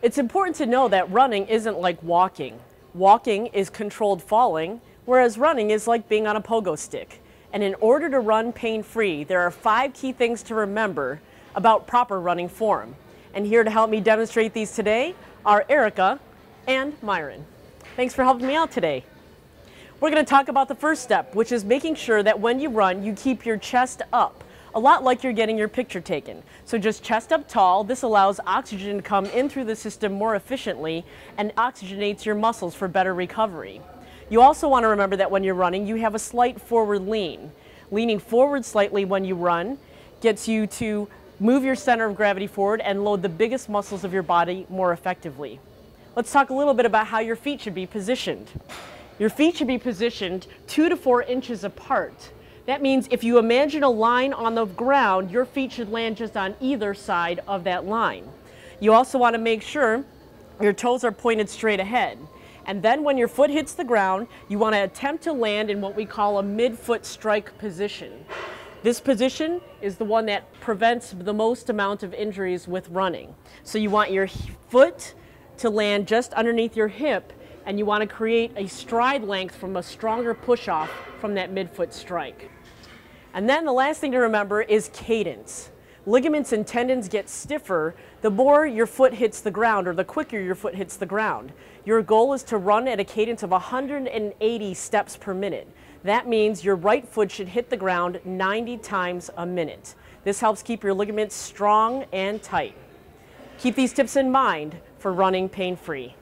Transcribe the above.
It's important to know that running isn't like walking. Walking is controlled falling, whereas running is like being on a pogo stick. And in order to run pain-free, there are 5 key things to remember about proper running form. And here to help me demonstrate these today are Erica and Myron. Thanks for helping me out today. We're going to talk about the first step, which is making sure that when you run, you keep your chest up, a lot like you're getting your picture taken. So just chest up tall. This allows oxygen to come in through the system more efficiently and oxygenates your muscles for better recovery. You also want to remember that when you're running, you have a slight forward lean. Leaning forward slightly when you run gets you to move your center of gravity forward and load the biggest muscles of your body more effectively. Let's talk a little bit about how your feet should be positioned. Your feet should be positioned 2 to 4 inches apart. That means if you imagine a line on the ground, your feet should land just on either side of that line. You also want to make sure your toes are pointed straight ahead. And then when your foot hits the ground, you want to attempt to land in what we call a mid-foot strike position. This position is the one that prevents the most amount of injuries with running. So you want your foot to land just underneath your hip, and you want to create a stride length from a stronger push-off from that mid-foot strike. And then the last thing to remember is cadence. Ligaments and tendons get stiffer the more your foot hits the ground, or the quicker your foot hits the ground. Your goal is to run at a cadence of 180 steps per minute. That means your right foot should hit the ground 90 times a minute. This helps keep your ligaments strong and tight. Keep these tips in mind for running pain-free.